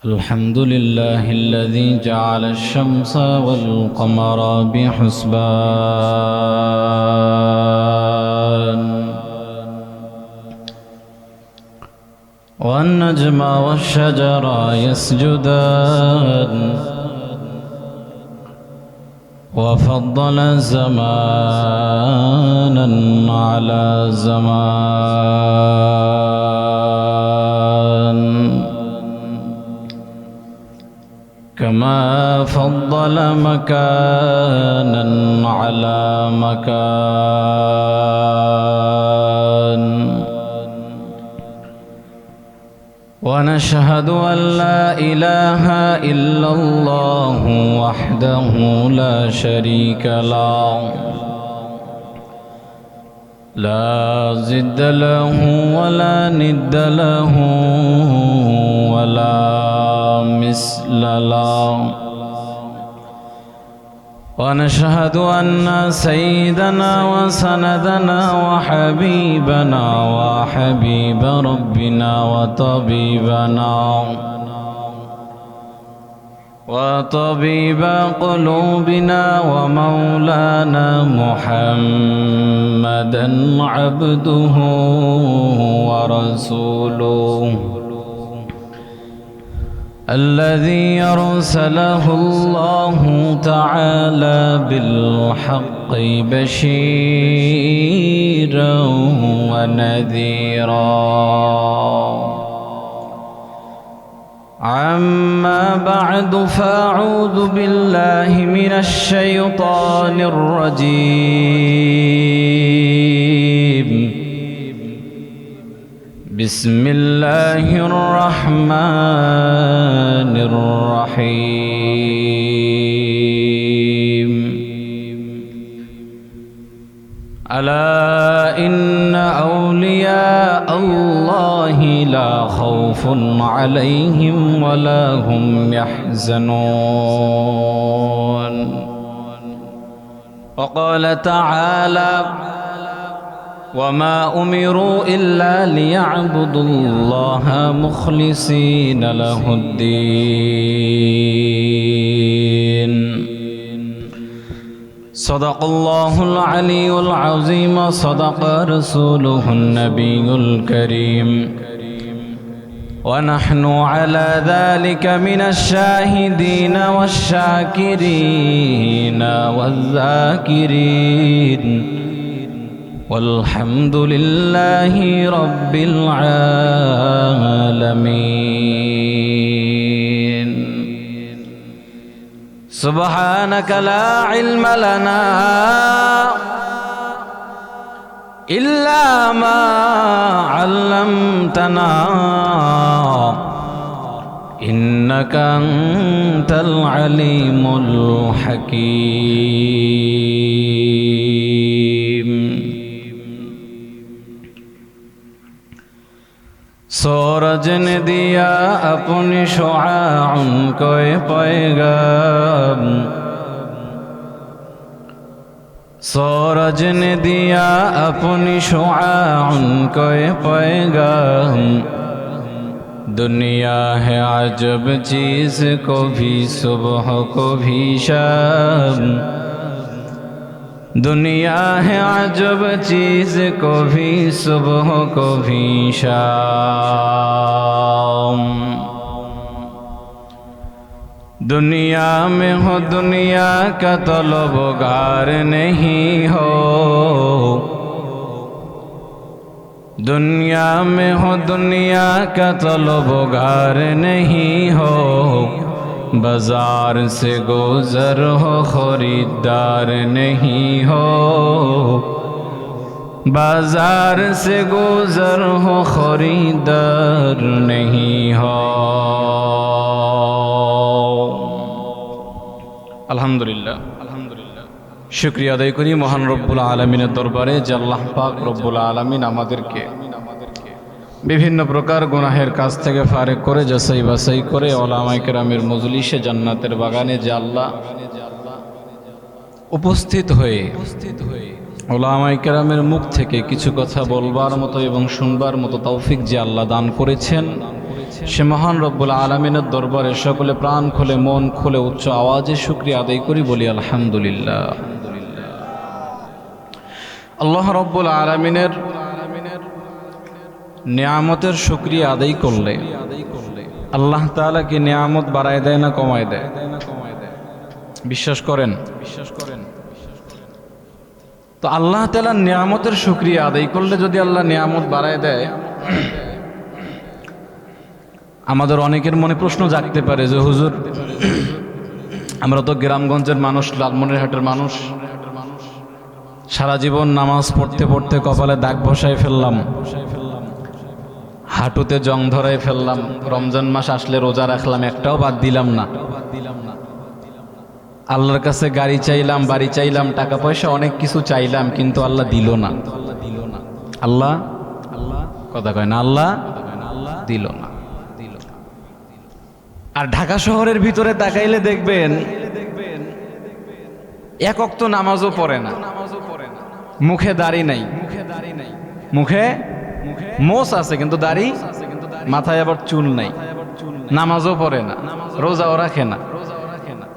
الحمد لله الذي جعل الشمس والقمر بحسبان والنجم والشجر يسجدان وفضل زمانا على زمان كما فضل مكانا على مكان ونشهد أن لا إله إلا الله وحده لا شريك له لا ضد له ولا ند له ولا مثل له ونشهد أن سيدنا وسندنا وحبيبنا وحبيب ربنا وطبيب قلوبنا ومولانا محمدا عبده ورسوله الذي أرسله الله تعالى بالحق بشيرا ونذيرا عما بعد فأعوذ بالله من الشيطان الرجيم بسم الله الرحمن الرحيم ألا إن أولياء الله لا خوف عليهم ولا هم يحزنون وقال تعالى وما أمروا إلا ليعبدوا الله مخلصين له الدين صدق الله العلي العظيم صدق رسوله النبي الكريم ونحن على ذلك من الشاهدين والشاكرين والذاكرين والحمد لله رب العالمين سبحانك لا علم لنا إلا ما علمتنا إنك أنت العليم الحكيم सूरज ने दिया अपनी शुआ उनको पैगाम सूरज ने दिया अपनी शुआ उनको पैगाम दुनिया है अजब चीज को भी सुबह को भी शाम दुनिया है अजब चीज को भी सुबह को भी शाम दुनिया में हो दुनिया का तलबगार नहीं हो दुनिया में हो दुनिया का तलबगार नहीं हो बाजार से गुजर हो खरीदार नहीं हो बाजार से गुजर हो खरीदार नहीं हो अल्हम्दुलिल्लाह शुक्रिया আদায় করি মহান রব্বুল আলামিনের দরবারে যে আল্লাহ পাক রব্বুল আলামিন আমাদেরকে বিভিন্ন প্রকার গুনাহের কাছ থেকে ফারেক করে যাচাই বাছাই করে ওলামায়ে কেরামের মজলিসে জান্নাতের বাগানে যে আল্লাহ উপস্থিত হয়ে ওলামায়ে কেরামের মুখ থেকে কিছু কথা বলবার মতো এবং শুনবার মতো তৌফিক যে আল্লাহ দান করেছেন সে মহান রব্বুল আলামিনের দরবারে সকলে প্রাণ খুলে মন খুলে উচ্চ আওয়াজে শুকরিয়া আদায় করি, বলি আলহামদুলিল্লাহ। আল্লাহ রব্বুল আলামিনের নিয়ামতের শুকরিয়া আদায় করলে আল্লাহ তাআলা কি নিয়ামত বাড়ায় দেয় না কমায় দেয়? বিশ্বাস করেন? তো আল্লাহ তাআলার নিয়ামতের শুকরিয়া আদায় করলে যদি আল্লাহ নিয়ামত বাড়ায় দেয়, আমাদের অনেকের মনে প্রশ্ন জাগতে পারে যে হুজুর, আমরা তো গ্রামগঞ্জের মানুষ, লালমনিরহাটের মানুষ, সারা জীবন নামাজ পড়তে পড়তে কপালে দাগ বসায় ফেললাম, হাঁটুতে জং ধরায় ফেললাম, রমজান মাস আসলে রোজা রাখলাম, একটাও বাদ দিলাম না, আল্লাহর কাছে গাড়ি চাইলাম, বাড়ি চাইলাম, টাকা পয়সা অনেক কিছু চাইলাম, কিন্তু আল্লাহ দিল না। আল্লাহ কথা কয় না, আল্লাহ দিল না। আর ঢাকা শহরের ভিতরে তাকাইলে দেখবেন এক ওয়াক্ত নামাজও পড়ে না, মুখে দাড়ি নাই, মুখে মোষ আছে কিন্তু দাড়ি, মাথায় আবার চুল নাই, নামাজও পড়ে না, রোজাও রাখে না।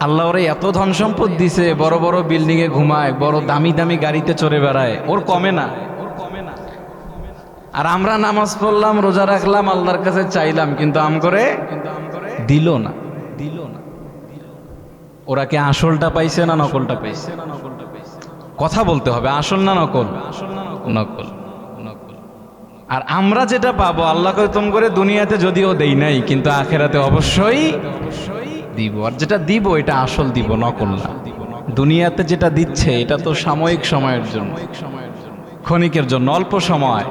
আল্লাহ ওরে এত ধন সম্পদ দিছে, বড় বড় বিল্ডিং এ ঘুমায়, বড় দামি দামি গাড়িতে চড়ে বেড়ায়, ওর কমে না। আর আমরা নামাজ পড়লাম, রোজা রাখলাম, আল্লাহর কাছে চাইলাম, কিন্তু আম করে দিল না। ওরা কি আসলটা পাইছে না নকলটা পাইছে? কথা বলতে হবে, আসল না নকল? নকল। আর আমরা যেটা পাবো, আল্লাহ কসম করে দুনিয়াতে যদিও দেই নাই, কিন্তু আখেরাতে অবশ্যই দিব। আর যেটা দিব এটা আসল দিব, নকল না। দুনিয়াতে যেটা দিচ্ছে এটা তো সাময়িক সময়ের জন্য, ক্ষণিকের জন্য, অল্প সময়।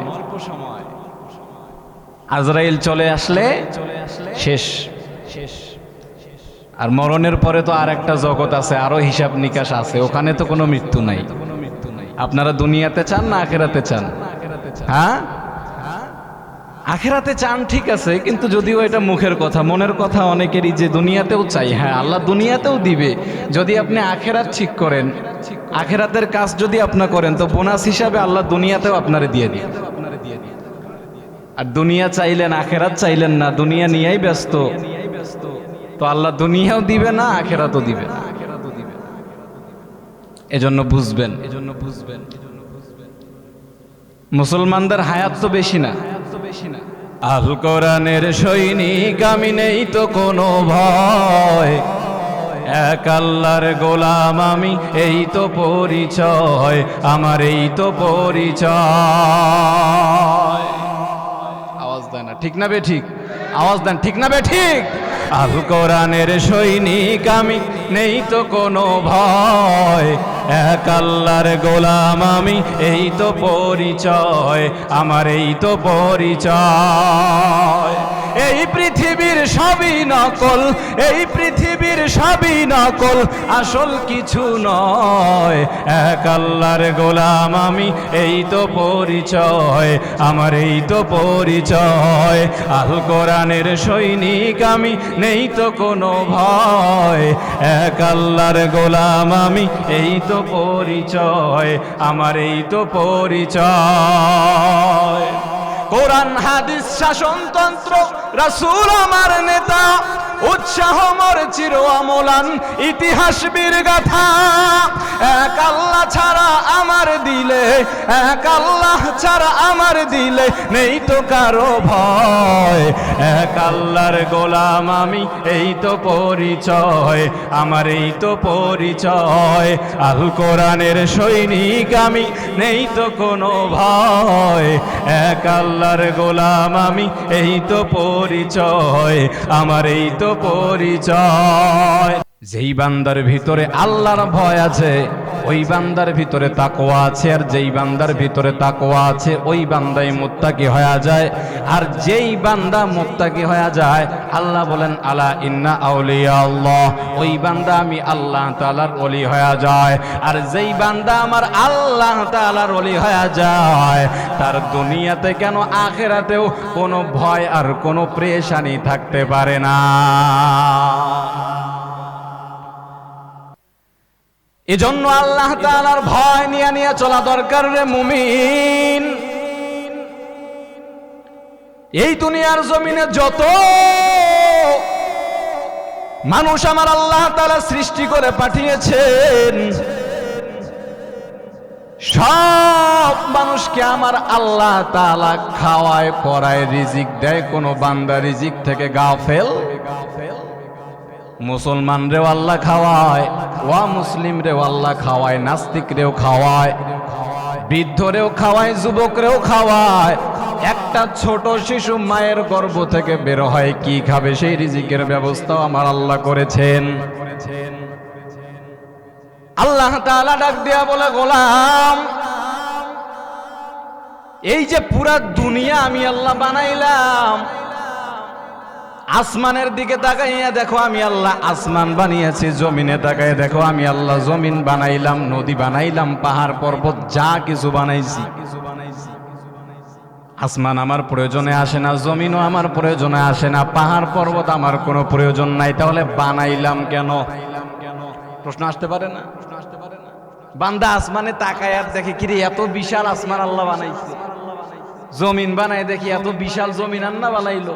আজরাইল চলে আসলে শেষ। আর মরণের পরে তো আর একটা জগৎ আছে, আরো হিসাব নিকাশ আছে, ওখানে তো কোনো মৃত্যু নাই। আপনারা দুনিয়াতে চান না আখেরাতে চান? হ্যাঁ, আখেরাতে চান, ঠিক আছে, কিন্তু যদিও এটা মুখের কথা, মনের কথা অনেকেরই যে দুনিয়াতেও চাই। হ্যাঁ, আল্লাহ দুনিয়াতেও দিবে যদি আপনি আখেরাত ঠিক করেন, আখেরাতের কাজ যদি আপনি করেন, তো বোনাস হিসাবে আল্লাহ দুনিয়াতেও আপনারে দিয়ে দিবে। আর দুনিয়া চাইলেন, আখেরাত চাইলেন না, দুনিয়া নিয়েই ব্যস্ত, তো আল্লাহ দুনিয়াও দিবে না, আখেরাতও দিবে না। এজন্য বুঝবেন, মুসলমানদের হায়াত তো বেশি না। আল কোরআনের সৈনিক আমি, নেই তো কোনো ভয়, এক আল্লাহর গোলাম আমি, এই তো পরিচয় আমার, এই তো পরিচয়। আওয়াজ দেয় না, ঠিক না বে ঠিক? আওয়াজ দেন, ঠিক না বে ঠিক? আল কোরআনের সৈনিক আমি, নেই তো কোনো ভয়, এক আল্লাহর গোলাম আমি, এই তো পরিচয় আমার, এই তো পরিচয়। এই পৃথিবীর সবই নকল, এই পৃথিবীর সবই নকল, আসল কিছু নয়, এক আল্লাহর গোলাম আমি, এই তো পরিচয় আমার, এই তো পরিচয়। আল কোরআনের সৈনিক আমি, নেই তো কোনো ভয়, এক আল্লাহর গোলাম আমি, এই তো পরিচয় আমার, এই তো পরিচয়। কোরআন হাদিস শাসনতন্ত্র, রাসূল আমার নেতা, উৎসাহ মোর চির অমলান, ইতিহাস বীর গাথা। এক আল্লাহ ছাড়া আমার দিলে, এক আল্লাহ ছাড়া আমার দিলে, নেই তো কারো ভয়, এক আল্লাহর গোলাম আমি, এই তো পরিচয় আমার, এই তো পরিচয়। আল কোরআনের সৈনিক আমি, নেই তো কোনো ভয়, এক আল্লাহর গোলাম আমি, এই তো পরিচয় আমার, এই তো পরিচয়। যেই বান্দার ভিতরে আল্লাহর ভয় আছে, ওই বান্দার ভিতরে তাকওয়া আছে, আর যেই বান্দার ভিতরে তাকওয়া আছে, ওই বান্দাই মুত্তাকি হয়ে যায়। আর যেই বান্দা মুত্তাকি হয়ে যায়, আল্লাহ বলেন আলা ইন্না আউলিয়া আল্লাহ, ওই বান্দা আমি আল্লাহ তাআলার ওলি হয়ে যায়। আর যেই বান্দা আমার আল্লাহ তাআলার ওলি হয়ে যায়, তার দুনিয়াতে কেন আখিরাতেও কোনো ভয় আর কোনো পেরেশানি থাকতে পারে না। এজন্য আল্লাহ তাআলার ভয় নিয়ে চলা দরকার রে মুমিন। এই দুনিয়ার জমিনে যত মানুষ আমার আল্লাহ তাআলা সৃষ্টি করে পাঠিয়েছেন, সব মানুষকে আমার আল্লাহ তাআলা খাওয়ায়, পরায়, রিজিক দেয়। কোন বান্দা রিজিক থেকে গাফেল? মুসলমান রেও আল্লাহ খাওয়ায়, ওয়া মুসলিম রেও আল্লাহ খাওয়ায়, নাস্তিক রেও খাওয়ায়, বৃদ্ধরেও খাওয়ায়, যুবকরেও খাওয়ায়। একটা ছোট শিশু মায়ের গর্ভ থেকে বের হয়, কি খাবে সেই রিজিকের ব্যবস্থাও আমার আল্লাহ করেছেন। আল্লাহ তাআলা ডাক দিয়া বলে, গোলাম, এই যে পুরা দুনিয়া আমি আল্লাহ বানাইলাম, আসমানের দিকে তাকাইয়া দেখো আমি আল্লাহ আসমান বানিয়েছি, জমিনে তাকাইয়া দেখো আমি আল্লাহ জমিন বানাইলাম, নদী বানাইলাম, পাহাড় পর্বত যা কিছু বানাইছি। আসমান আমার প্রয়োজনে আসে না, জমিনও আমার প্রয়োজনে আসে না, পাহাড় পর্বত আমার কোনো প্রয়োজন নাই, তাহলে বানাইলাম কেন? প্রশ্ন আসতে পারে না? বান্দা আসমানে তাকায় আর দেখে কিরে এত বিশাল আসমান আল্লাহ বানাইছে, জমিন বানায় দেখি এত বিশাল জমিন আল্লাহ বানাইলো,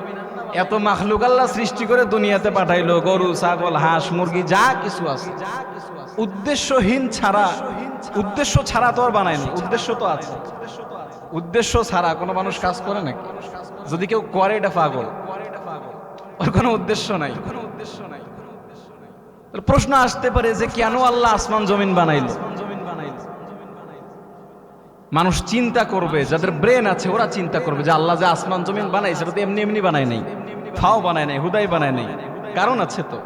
এত মাখলুক আল্লাহ সৃষ্টি করে দুনিয়াতে পাঠাইলো, গরু, ছাগল, হাঁস, মুরগি যা কিছু আছে। উদ্দেশ্যহীন ছাড়া, উদ্দেশ্য ছাড়া তো আর বানায় না, উদ্দেশ্য তো আছে। উদ্দেশ্য ছাড়া কোনো মানুষ কাজ করে নাকি? যদি কেউ করে এটা পাগল, ওর কোনো উদ্দেশ্য নাই। প্রশ্ন আসতে পারে যে কেন আল্লাহ আসমান জমিন বানাইলো? মানুষ চিন্তা করবে, যাদের ব্রেন আছে ওরা চিন্তা করবে যে আল্লাহ যে আসমান জমিন বানাইছে সেটা তো এমনি এমনি বানায় নাই, ফাও বানায় নাই, হুদাই বানায় নাই, কারণ আছে তো।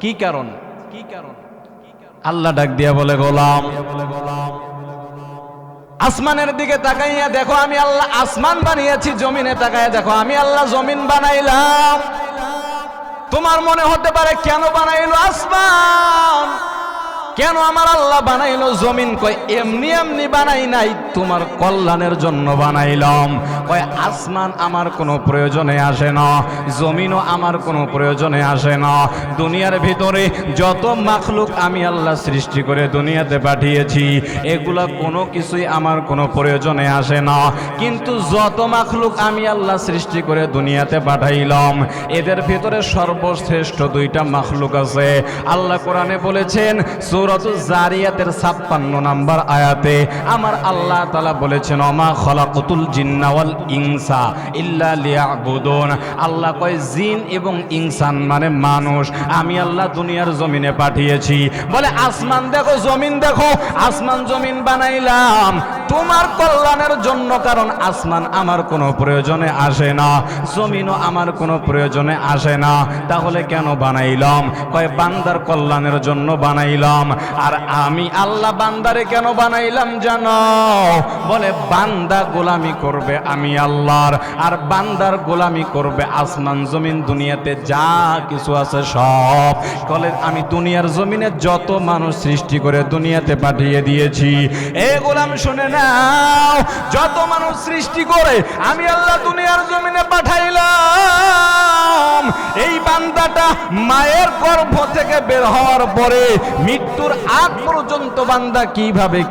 কি কারণ? আল্লাহ ডাক দিয়া বলে, গোলাম, আসমানের দিকে তাকাইয়া দেখো আমি আল্লাহ আসমান বানিয়েছি, জমিনে তাকাইয়া দেখো আমি আল্লাহ জমিন বানাইলাম। তোমার মনে হতে পারে কেন বানাইলো আসমান, কেন আমার আল্লাহ বানাইলো জমিন? কয় এমনি এমনি বানাই নাই, তোমার কল্যাণের জন্য বানাইলাম। কয় আসমান আমার কোনো প্রয়োজনে আসে না, জমিনও আমার কোনো প্রয়োজনে আসে না। দুনিয়ার ভিতরে যত মাখলুক আমি আল্লাহ সৃষ্টি করে দুনিয়াতে পাঠিয়েছি, এগুলা কোনো কিছুই আমার কোনো প্রয়োজনে আসে না। কিন্তু যত মাখলুক আমি আল্লাহ সৃষ্টি করে দুনিয়াতে পাঠাইলাম, এদের ভিতরে সর্বশ্রেষ্ঠ দুইটা মাখলুক আছে। আল্লাহ কোরআনে বলেছেন, সূরাতুজ জারিয়াতের 56 নম্বর আয়াতে আমার আল্লাহ তাআলা বলেছেন, ওমা খলাকুতুল জিন্না ওয়াল ইনসা ইল্লা লিয়াবুদুন। আল্লাহ কয় জিন এবং ইনসান মানে মানুষ আমি আল্লাহ দুনিয়ার জমিনে পাঠিয়েছি। বলে আসমান দেখো, জমিন দেখো, আসমান জমিন বানাইলাম তোমার কল্যাণের জন্য, কারণ আসমান আমার কোনো প্রয়োজনে আসে না, জমিনও আমার কোনো প্রয়োজনে আসে না। তাহলে কেন বানাইলাম? কয় বান্দার কল্যাণের জন্য বানাইলাম। আর আমি আল্লাহ বান্দারে কেন বানাইলাম জানো? বলে বান্দা গোলামি করবে আমি আল্লাহর, আর বান্দার গোলামি করবে আসমান জমিন দুনিয়াতে যা কিছু আছে সব। বলে আমি দুনিয়ার জমিনে যত মানুষ সৃষ্টি করে দুনিয়াতে পাঠিয়ে দিয়েছি, এ গোলাম শুনে নাও, যত মানুষ সৃষ্টি করে আমি আল্লাহ দুনিয়ার জমিনে পাঠাইলাম। এই বান্দাটা মায়ের গর্ভ থেকে বের হওয়ার পরে মৃত্যুর আগ পর্যন্ত বান্দা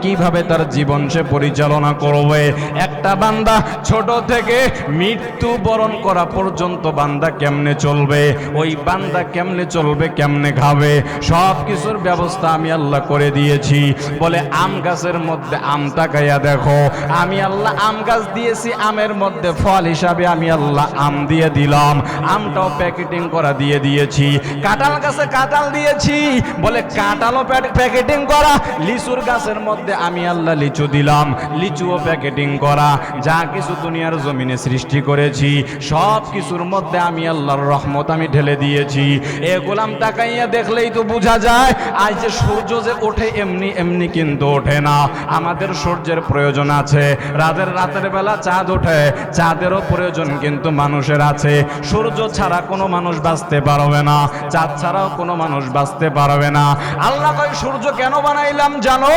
কিভাবে তার জীবন সে পরিচালনা করবে। একটা বান্দা ছোট থেকে মৃত্যু বরণ করা পর্যন্ত বান্দা কেমনে চলবে, ওই বান্দা কেমনে চলবে, কেমনে খাবে, সব কিছুর ব্যবস্থা আমি আল্লাহ করে দিয়েছি। বলে আম গাছের মধ্যে আম তাকাইয়া দেখো, আমি আল্লাহ আম গাছ দিয়েছি, আমের মধ্যে ফল হিসাবে আমি আল্লাহ আম দিয়ে দিলাম, আমটাও প্যাকেটিং করা দিয়ে দিয়েছি। কাঁঠাল গাছে কাঁঠাল দিয়েছি, বলে কাঁঠালও প্যাকেটিং করা। লিচুর গাছের মধ্যে আমি আল্লাহ লিচু দিলাম, লিচুও প্যাকেটিং করা। যা কিছু দুনিয়ার জমিনে সৃষ্টি করেছি সব কিছুর মধ্যে আমি আল্লাহর রহমত আমি ঢেলে দিয়েছি। এ গোলাম তাকাইয়া দেখলেই তো বোঝা যায়, আজ যে সূর্য যে ওঠে এমনি এমনি কিন্তু ওঠে না, আমাদের সূর্যের প্রয়োজন আছে। রাতের বেলা চাঁদ ওঠে, চাঁদেরও প্রয়োজন কিন্তু মানুষের আছে। সূর্য ছাড়া কোনো মানুষ বাঁচতে পারবে না, চাঁদ ছাড়াও কোনো মানুষ বাঁচতে পারবে না। আল্লাহ কয় সূর্য কেন বানাইলাম জানো?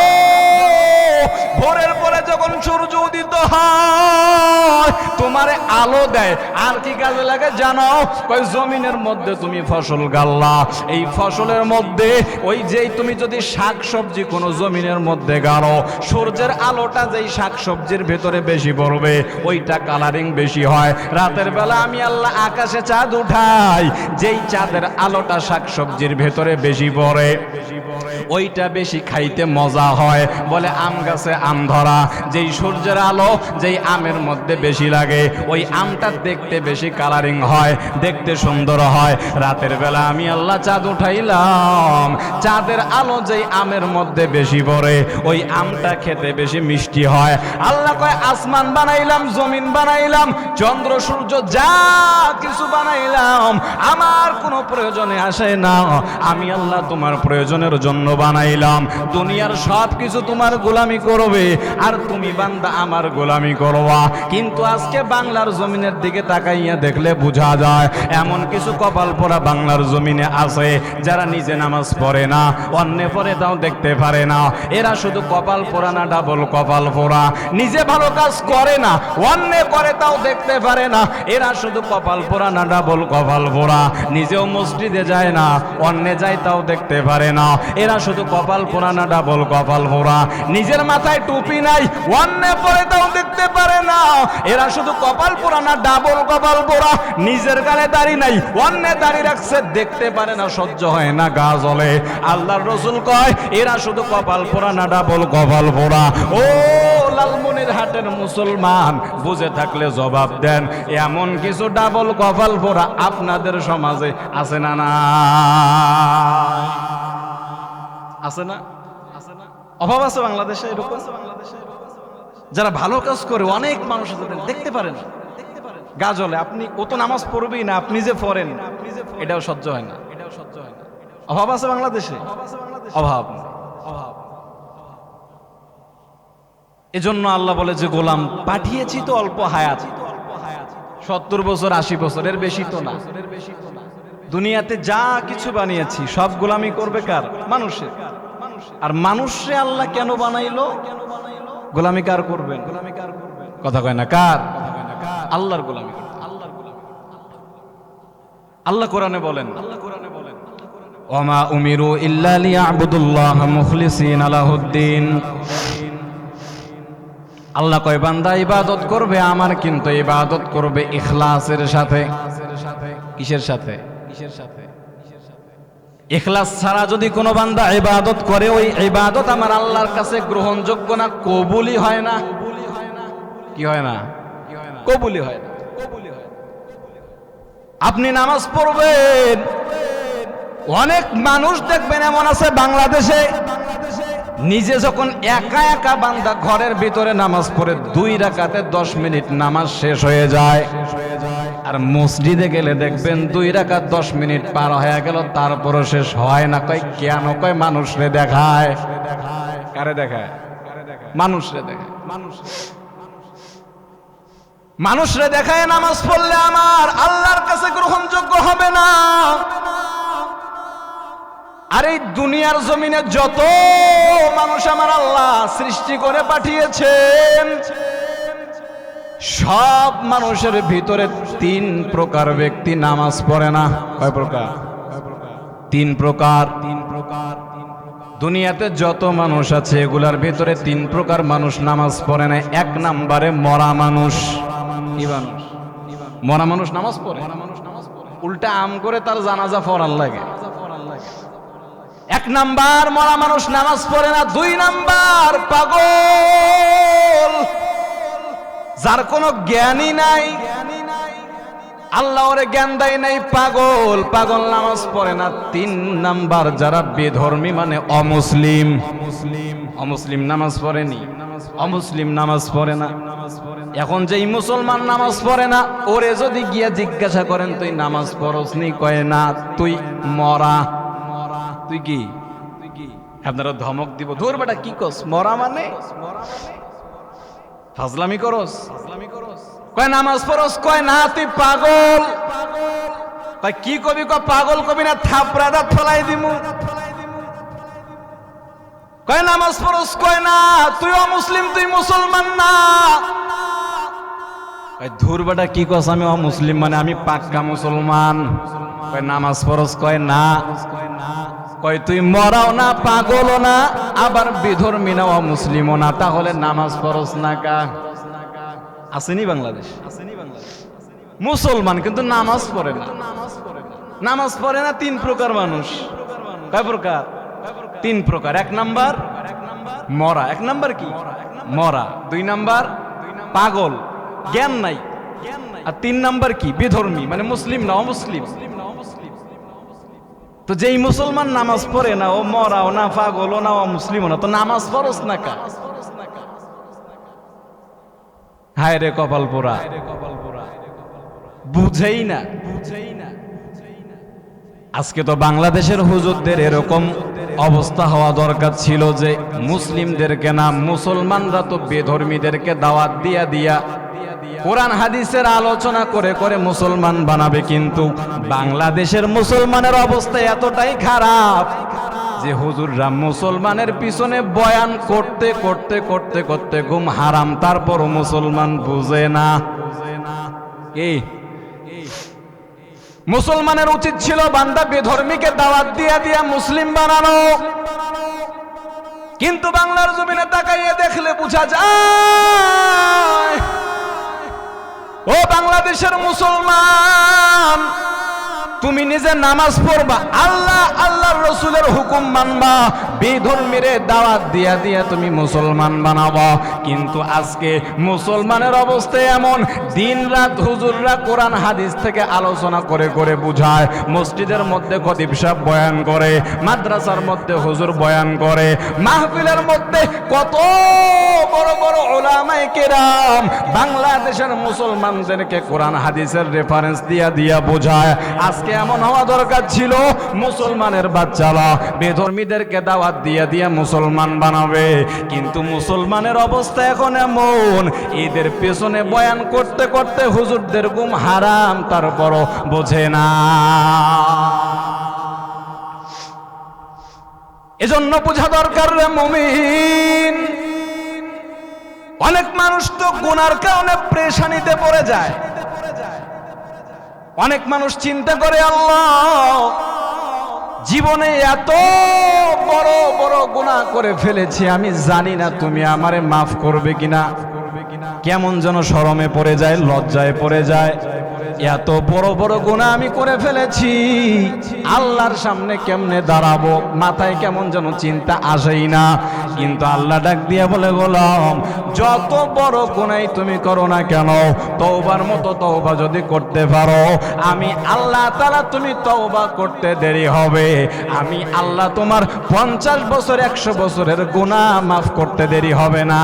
ভোরের পরে যখন সূর্য উদিত হয় তোমারে আলো দেয়, আর কি কাজে লাগে জানো? কয় জমিনের মধ্যে তুমি ফসল গাল্লা, এই ফসলের মধ্যে ওই যেই তুমি যদি শাক সবজি কোনো জমিনের মধ্যে গালো, সূর্যের আলোটা আলোটা যেই শাকসবজির ভেতরে বেশি পড়বে ওইটা কালারিং বেশি হয়। রাতের বেলা আমি আল্লাহ আকাশে চাঁদ উঠাই, যেই চাঁদের আলোটা শাকসবজির ভেতরে বেশি পড়ে ওইটা বেশি খাইতে মজা হয়। বলে আম গাছে আম ধরা, যেই সূর্যের আলো যেই আমের মধ্যে বেশি লাগে ওই আমটা দেখতে বেশি কালারিং হয়, দেখতে সুন্দর হয়। রাতের বেলা আমি আল্লাহ চাঁদ উঠাইলাম, চাঁদের আলো যেই আমের মধ্যে বেশি পড়ে ওই আমটা খেতে বেশি মিষ্টি হয়। আল্লাহ কয় আসমান বানাইলাম, জমিন বানাইলাম, চন্দ্র সূর্য যা কিছু বানাইলাম আমার কোনো প্রয়োজনে আসে না, আমি আল্লাহ তোমার প্রয়োজনের জন্য বানাইলাম। দুনিয়ার সব কিছু তোমার গোলামি করবে আর তুমি বান্দা আমার গোলামি করবা। কিন্তু আজকে বাংলার জমিনের দিকে তাকাইয়া দেখলে বোঝা যায় এমন কিছু কপাল পোড়া বাংলার জমিনে আছে যারা নিজে নামাজ পড়ে না, অন্য পড়ে তাও দেখতে পারে না। এরা শুধু কপাল পোড়া না, ডাবল কপাল পোড়া। নিজে ভালো কাজ করে না, অন্য করে তাও দেখতে পারে না। এরা শুধু কপাল পোড়া না, ডাবল কপাল পোড়া। নিজেও মসজিদে যায় না, অন্য যায় তাও দেখতে পারে না। এরা শুধু কপাল পোড়া না, ডাবল কপাল পোড়া। নিজের মাথায় টুপি নাই, অন্য পরে তাও দেখতে পারে না। এরা শুধু কপাল পোড়া না, ডাবল কপাল পোড়া। নিজের গালে দাড়ি নাই, অন্য দাড়ি রাখছে, দেখতে পারে না, সহ্য হয় না, গা জ্বলে। আল্লাহর রাসূল কয় এরা শুধু কপাল পোড়া না, ডাবল কপাল পোড়া। ও লালমনিরহাটের মুসলমান, বুঝে থাকলে জবাব দেন, এমন কিছু ডাবল কপাল পোড়া আপনাদের সমাজে আছে না? না আছে না? অভাব আছে বাংলাদেশে এরকম যারা ভালো কাজ করে, অনেক মানুষ দেখতে পারেন, গা জ্বলে। আপনি ও তো নামাজ পড়বেই না, আপনি যে পড়েন এটাও সহ্য হয় না। অভাব আছে বাংলাদেশে, অভাব। এজন্য আল্লাহ বলে যে গোলাম পাঠিয়েছি তো অল্প হায়াত, 70 বছর 80 বছর, এর বেশি তো না। দুনিয়াতে যা কিছু বানিয়েছি সব গোলামি করবে কার? মানুষের। আর মানুষে আল্লাহ কেন বানাইলো? গোলামি কার করবেন? কথা কয় না, কার? আল্লাহর গোলামি করতে। আল্লাহ কোরআনে বলেন, ওয়ামা উমিরু ইল্লা লিয়াবুদুল্লাহ মুখলিসিনা লাহুদ্দিন। আল্লাহ কয় বান্দা ইবাদত করবে আমার, কিন্তু ইবাদত করবে ইখলাসের সাথে। কিসের সাথে? ইখলাস ছাড়া যদি কোনো বান্দা ইবাদত করে ওই ইবাদত আমার আল্লাহর কাছে গ্রহণযোগ্য না, কবুলই হয় না। কি হয় না? কবুলই হয় না। আপনি নামাজ পড়বেন, অনেক মানুষ দেখবেন এমন আছে বাংলাদেশে, নিজে যখন একা একা বান্দা ঘরের ভিতরে নামাজ পড়ে 2 রাকাতে 10 মিনিট নামাজ শেষ হয়ে যায়। আর মসজিদে গেলে দেখবেন 2 রাকাত 10 মিনিট পার হয়ে গেল, তারপরও শেষ হয় না। কয় কেন? কয় মানুষরে দেখায়। কারে দেখায়? মানুষরে দেখায়। মানুষরে দেখায় নামাজ পড়লে আমার আল্লাহর কাছে গ্রহণযোগ্য হবে না। আর এই দুনিয়ার জমিনে যত মানুষ আমার আল্লাহ সৃষ্টি করে পাঠিয়েছেন, সব মানুষের ভিতরে 3 প্রকার ব্যক্তি নামাজ পড়ে না। কয় প্রকার? 3 প্রকার। দুনিয়াতে যত মানুষ আছে এগুলার ভিতরে 3 প্রকার মানুষ নামাজ পড়ে না। 1 নম্বরে মরা মানুষ। কি মানুষ? মরা মানুষ নামাজ পড়ে, উল্টা আম করে তার জানাজা পড়ার লাগে। 1 নাম্বার মরা মানুষ নামাজ পড়ে না। 2 নাম্বার পাগল, যার কোনো জ্ঞানই নাই, আল্লাহ ওরে জ্ঞান দেয় নাই, পাগল। পাগল নামাজ পড়ে না। 3 নাম্বার যারা বেধর্মী মানে অমুসলিম। অমুসলিম নামাজ পড়েনি, অমুসলিম নামাজ পড়ে না। এখন যেই মুসলমান নামাজ পড়ে না ওরে যদি গিয়া জিজ্ঞাসা করেন তুই নামাজ পড়সনি, কয় না, তুই মরা। তুই কি? আপনারা ধমক দিব, ধর বেটা কি কস? মরা মানে ফাজলামি করস? কয় নামাজ পড়স? কয় না, তুই পাগল। কয় কি কবি? কয় পাগল কবি না, থাপড়া দাঁত ফেলাই দিমু। কয় নামাজ পড়স? কয় না, তুই অমুসলিম, তুই মুসলমান না। কয় ধুর বেটা কি কস? আমি অমুসলিম মানে আমি পাক্কা মুসলমান। কয় নামাজ পড়স? কয় না। কয় তুই মরাও না, পাগলও না, আবার বিধর্মী না, অমুসলিমও না, তাহলে নামাজ পড়স না কা? আসেনি বাংলাদেশ? মুসলমান কিন্তু নামাজ পড়ে না। নামাজ পড়ে না তিন প্রকার মানুষ। কয় প্রকার? তিন প্রকার। এক নাম্বার মরা। এক নাম্বার কি? মরা। দুই নাম্বার পাগল, জ্ঞান নাই। আর তিন নাম্বার কি? বিধর্মী, মানে মুসলিম না, অমুসলিম। তো যেই মুসলমান নামাজ পড়ে না, ও মরাও না, পাগলও না, অমুসলিমও না, তো নামাজ পড়স না কা? হায় রে কপাল পোড়া, বুঝেই না। আজকে তো বাংলাদেশের হুজুরদের এরকম অবস্থা হওয়া দরকার ছিল যে মুসলিমদেরকে না, মুসলমানরা তো বেধর্মীদেরকে দাওয়াত দিয়া দিয়া কোরআন হাদিসের আলোচনা করে করে মুসলমান বানাবে। কিন্তু বাংলাদেশের মুসলমানের অবস্থা এতটাই খারাপ যে হুজুররা মুসলমানের পিছনে বয়ান করতে করতে করতে করতে ঘুম হারাম, তারপরও মুসলমান বুঝে না। কি মুসলমানের উচিত ছিল বান্দা বেধর্মীকে দাওয়াত দিয়া দিয়া মুসলিম বানানো, কিন্তু বাংলার জমিনে তাকাইয়ে দেখলে বোঝা যায় ও বাংলাদেশের মুসলমান, তুমি নিজে নামাজ পড়বা, আল্লাহ আল্লাহর রসুলের হুকুম মানবা, বেধর্মীরে দাওয়াত দিয়া দিয়া তুমি মুসলমান বানাবা। কিন্তু আজকে মুসলমানের অবস্থা এমন, দিন রাত হুজুররা কোরআন হাদিস থেকে আলোচনা করে করে বুঝায়, মসজিদের মধ্যে খতিব সাহেব বয়ান করে, মাদ্রাসার মধ্যে হুজুর বয়ান করে, মাহফিলের মধ্যে কত বড় বড় উলামায়ে কেরাম বাংলাদেশের মুসলমানদেরকে কোরআন হাদিসের রেফারেন্স দিয়া দিয়া বোঝায়। আজকে এমন হওয়া দরকার ছিল মুসলমানের বাচ্চারা বেধর্মীদেরকে দাওয়াত দিয়া দিয়া মুসলমান বানাবে, কিন্তু মুসলমানের অবস্থা এখন এমন, ঈদের পেছনে বয়ান করতে করতে হুজুরদের ঘুম হারাম, তারপরও বোঝে না। এজন্য বোঝা দরকার রে মুমিন, অনেক মানুষ তো গুনার কারণে পেরেশানিতে পড়ে যায়। অনেক মানুষ চিন্তা করে, আল্লাহ জীবনে এত বড় বড় গুনাহ করে ফেলেছি, আমি জানি না তুমি আমারে মাফ করবে কিনা। কেমন যেন শরমে পড়ে যায়, লজ্জায় পড়ে যায়, এত বড় বড় গুনাহ আমি করে ফেলেছি, আল্লাহর সামনে কেমনে দাঁড়াবো, মাথায় কেমন যেন চিন্তা আসেই না। কিন্তু আল্লাহ ডাক দিয়ে বলে, গোলাম যত বড় গুনাহই তুমি করো না কেন, তওবার মতো তওবা যদি করতে পারো, আমি আল্লাহ তাআলা তুমি তওবা করতে দেরি হবে, আমি আল্লাহ তোমার 50 বছর 100 বছরের গুনাহ মাফ করতে দেরি হবে না।